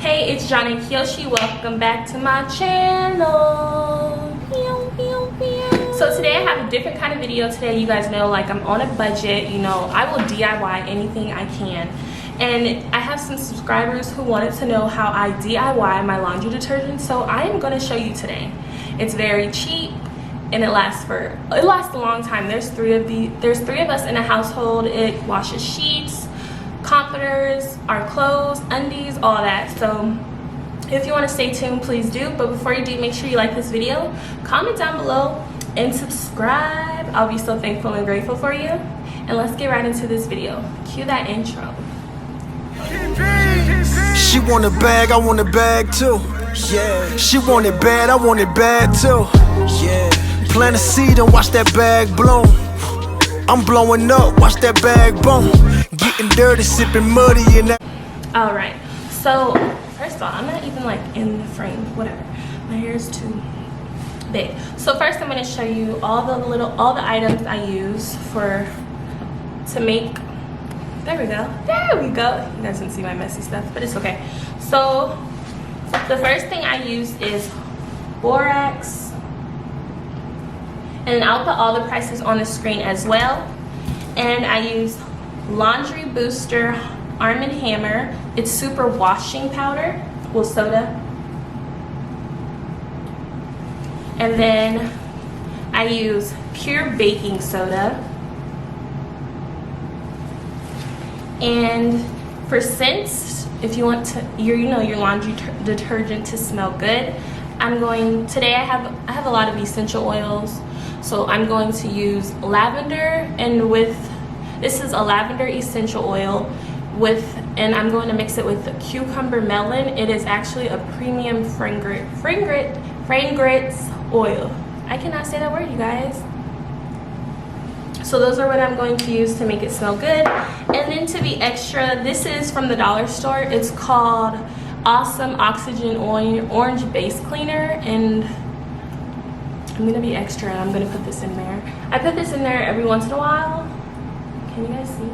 Hey, it's JonaeKyOshee. Welcome back to my channel. So today I have a different kind of video. Today, you guys know, like, I'm on a budget. You know, I will DIY anything I can. And I have some subscribers who wanted to know how I DIY my laundry detergent. So I am going to show you today. It's very cheap and it lasts a long time. There's three of us in a household. It washes sheets, comforters, our clothes, undies, all that. So if you want to stay tuned, please do. But before you do, make sure you like this video, comment down below, and subscribe. I'll be so thankful and grateful for you. And let's get right into this video. Cue that intro. She want a bag, I want a bag too. Yeah. She want it bad, I want it bad too. Yeah. Plant a seed and watch that bag bloom. I'm blowing up, watch that bag boom. Getting dirty, sipping muddy in that. All right. So first of all, I'm not even like in the frame. Whatever. My hair is too big. So first, I'm going to show you all the items I use to make. There we go. There we go. You guys didn't see my messy stuff, but it's okay. So the first thing I use is borax. And I'll put all the prices on the screen as well. And I use Laundry Booster Arm & Hammer. It's super washing powder. Well, soda. And then I use pure baking soda. And for scents, if you want to, your laundry detergent to smell good, today I have a lot of essential oils. So I'm going to use lavender, and this is a lavender essential oil and I'm going to mix it with cucumber melon. It is actually a premium fragrance oil. I cannot say that word, you guys. So those are what I'm going to use to make it smell good. And then to be extra, this is from the dollar store. It's called Awesome Oxygen Orange Base Cleaner, and I'm gonna be extra and I'm gonna put this in there. I put this in there every once in a while. Can you guys see?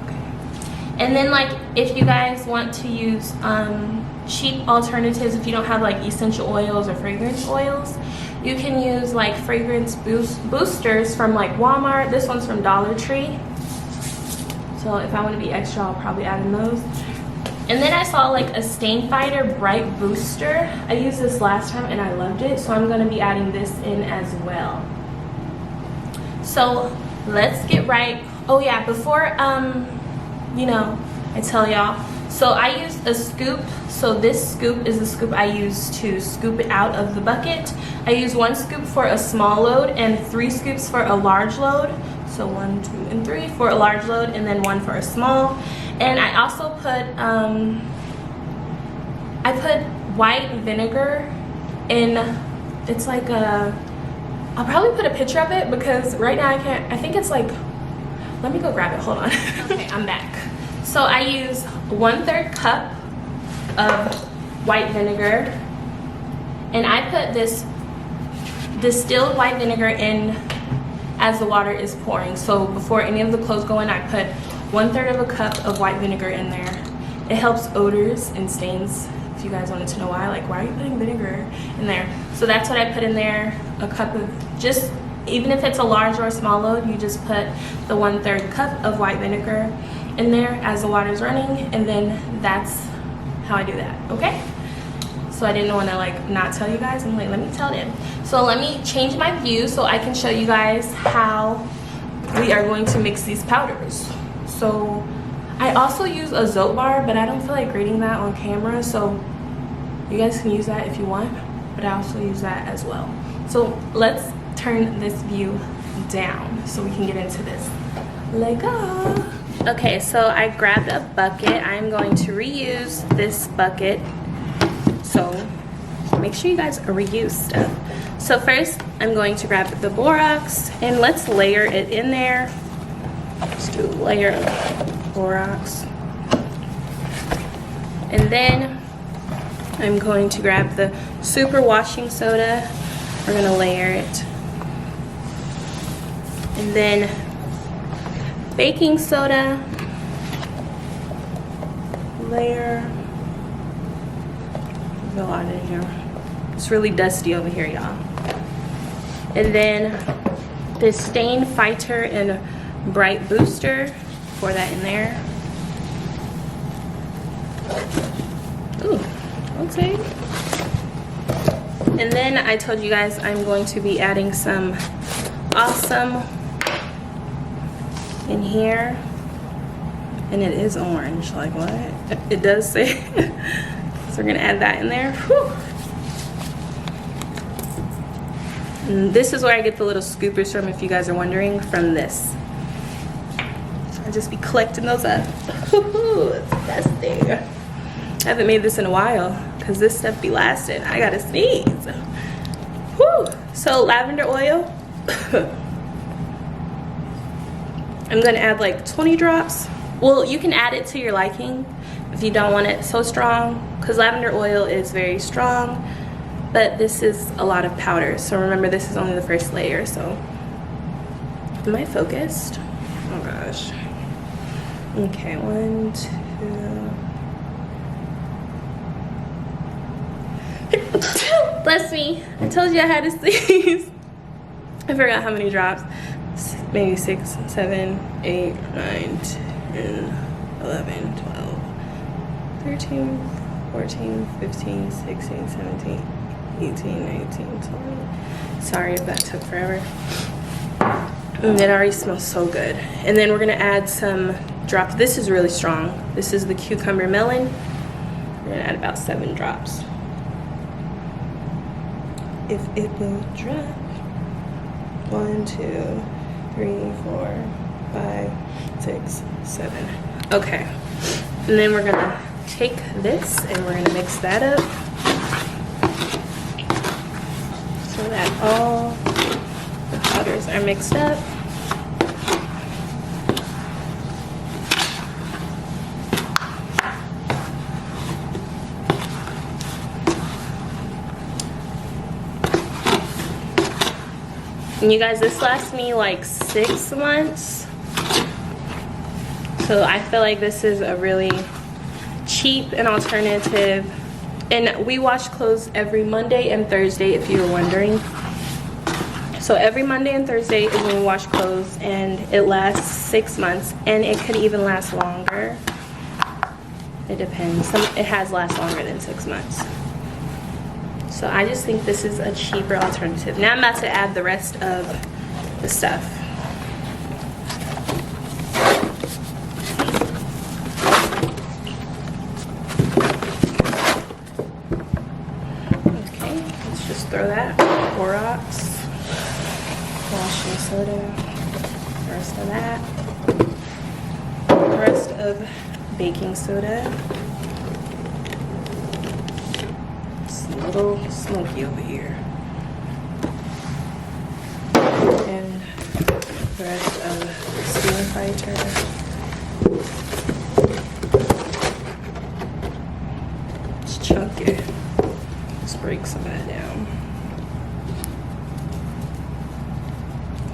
Okay. And then, like, if you guys want to use cheap alternatives, if you don't have like essential oils or fragrance oils, you can use like fragrance boosters from like Walmart. This one's from Dollar Tree. So if I want to be extra, I'll probably add in those. And then I saw like a stain fighter bright booster. I used this last time and I loved it, so I'm going to be adding this in as well. So let's get right. Oh yeah, before I tell y'all, so I use a scoop. So this scoop is the scoop I use to scoop it out of the bucket. I use 1 scoop for a small load and 3 scoops for a large load. So 1, 2, and 3 for a large load, and then 1 for a small. And I also put white vinegar in. It's like I'll probably put a picture of it because right now I can't. I think it's like, let me go grab it, hold on. Okay, I'm back. So I use 1/3 cup of white vinegar, and I put this distilled white vinegar in as the water is pouring. So before any of the clothes go in, I put 1/3 of a cup of white vinegar in there. It helps odors and stains. If you guys wanted to know why, like, why are you putting vinegar in there? So that's what I put in there. A cup of, just, even if it's a large or a small load, you just put the 1/3 cup of white vinegar in there as the water's running, and then that's how I do that, okay? So I didn't want to like not tell you guys. I'm like, let me tell them. So let me change my view so I can show you guys how we are going to mix these powders. So I also use a Zote bar, but I don't feel like reading that on camera, so you guys can use that if you want, but I also use that as well. So let's turn this view down so we can get into this. Let go. Okay, so I grabbed a bucket. I'm going to reuse this bucket, so make sure you guys reuse stuff. So first I'm going to grab the borax and let's layer it in there. Let's do a layer of borax. And then I'm going to grab the super washing soda. We're going to layer it. And then baking soda, layer, a lot in here. It's really dusty over here, y'all. And then this Stain Fighter and Bright Booster. Pour that in there. Ooh, okay. And then I told you guys I'm going to be adding some Awesome in here. And it is orange, like what? It does say. So we're gonna add that in there. Whew. And this is where I get the little scoopers from, if you guys are wondering, from this. I just be collecting those up. It's disgusting. I haven't made this in a while because this stuff be lasting. I gotta sneeze. Whew. So lavender oil. I'm gonna add like 20 drops. Well, you can add it to your liking if you don't want it so strong, because lavender oil is very strong, but this is a lot of powder. So remember, this is only the first layer. So am I focused? Oh gosh. Okay, 1, 2. Bless me. I told you I had to sneeze. I forgot how many drops. Maybe 6, 7, 8, 9, 10, 11, 12, 13, 14, 15, 16, 17, 18, 19, 20. Sorry if that took forever. And it already smells so good. And then we're gonna add some drops. This is really strong. This is the Cucumber Melon. We're gonna add about 7 drops. If it will drop. 1, 2, 3, 4, 5, 6, 7. Okay. And then we're gonna take this and we're gonna mix that up so that all the powders are mixed up. And you guys, this lasts me like 6 months. So I feel like this is a really cheap and alternative. And we wash clothes every Monday and Thursday, if you were wondering. So every Monday and Thursday is when we wash clothes, and it lasts 6 months, and it could even last longer. It depends. It has lasted longer than 6 months. So I just think this is a cheaper alternative. Now I'm about to add the rest of the stuff. Okay, let's just throw that. Borax, washing soda, the rest of that. The rest of baking soda. A little smoky over here. And the rest of the Stain Fighter. It's chunky. Let's break some of that down.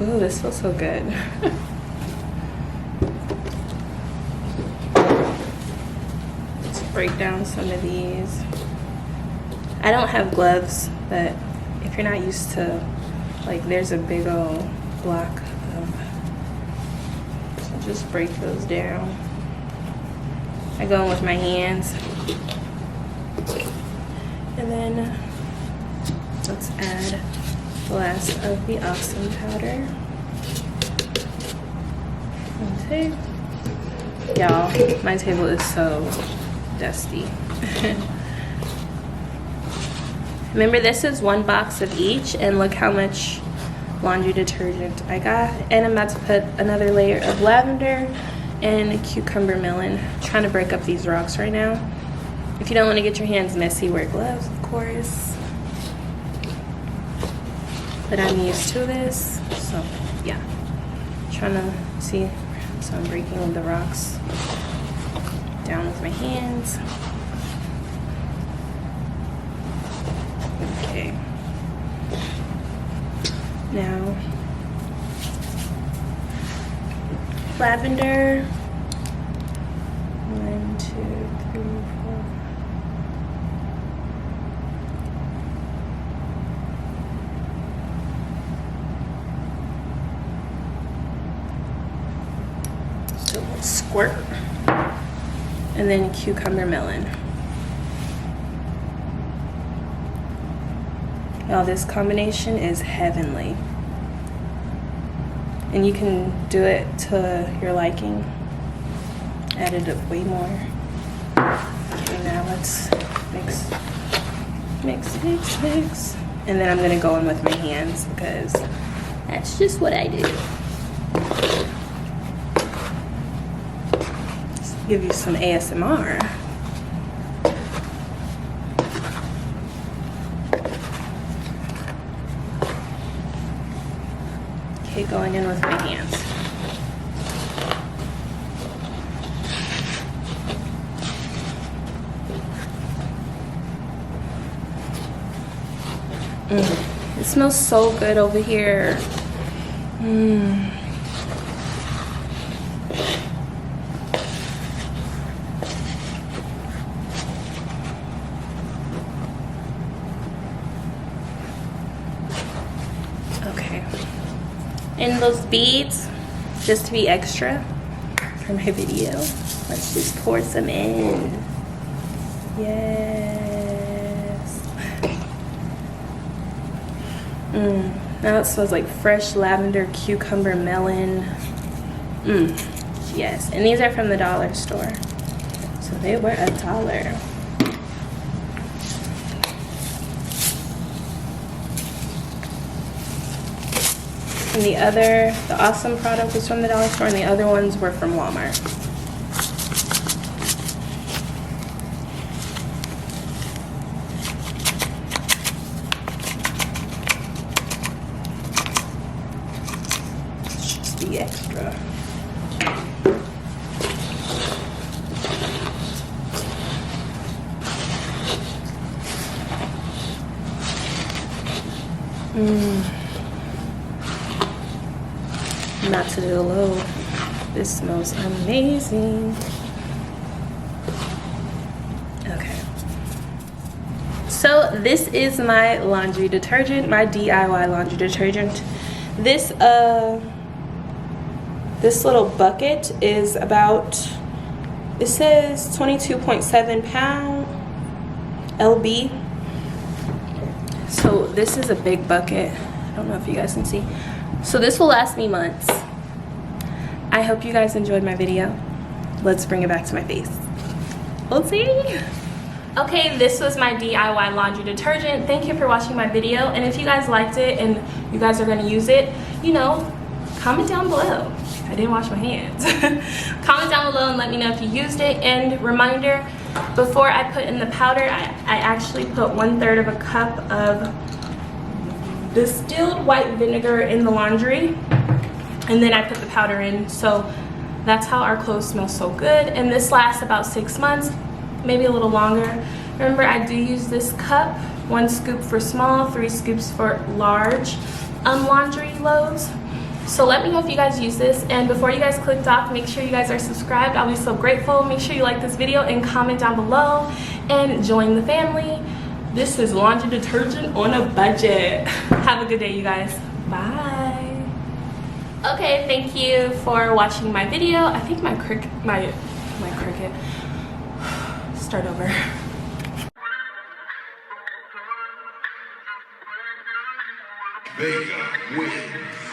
Ooh, this feels so good. Let's break down some of these. I don't have gloves, but if you're not used to, like, there's a big old block of, so just break those down. I go in with my hands. And then let's add the last of the Awesome powder. Okay. Y'all, my table is so dusty. Remember, this is 1 box of each, and look how much laundry detergent I got. And I'm about to put another layer of lavender and Cucumber Melon. I'm trying to break up these rocks right now. If you don't want to get your hands messy, wear gloves, of course. But I'm used to this, so yeah. Trying to see, so I'm breaking the rocks down with my hands. Okay. Now, lavender. 1, 2, 3, squirt. And then cucumber melon. Now this combination is heavenly. And you can do it to your liking. Add it up way more. Okay, now let's mix. And then I'm gonna go in with my hands because that's just what I do. Just give you some ASMR. Okay, going in with my hands. It smells so good over here. Okay. And those beads, just to be extra for my video, let's just pour some in. Yes. Now it smells like fresh lavender, cucumber, melon. Yes, and these are from the dollar store. So they were $1. And the awesome product was from the dollar store, and the other ones were from Walmart. The extra. Not to do low. This smells amazing. Okay. So this is my laundry detergent, my DIY laundry detergent. This little bucket is about, it says 22.7 pound LB. So this is a big bucket. I don't know if you guys can see. So this will last me months. I hope you guys enjoyed my video. Let's bring it back to my face. We'll see. Okay, this was my DIY laundry detergent. Thank you for watching my video. And if you guys liked it and you guys are gonna use it, you know, comment down below. I didn't wash my hands. Comment down below and let me know if you used it. And reminder, before I put in the powder, I actually put 1/3 of a cup of distilled white vinegar in the laundry, and then I put the powder in. So that's how our clothes smell so good. And this lasts about 6 months, maybe a little longer. Remember, I do use this cup, 1 scoop for small, 3 scoops for large laundry loads. So let me know if you guys use this. And before you guys clicked off, make sure you guys are subscribed. I'll be so grateful. Make sure you like this video and comment down below and join the family. This is laundry detergent on a budget. Have a good day, you guys. Bye. Okay, thank you for watching my video. I think my cricket. Start over. Vega, win.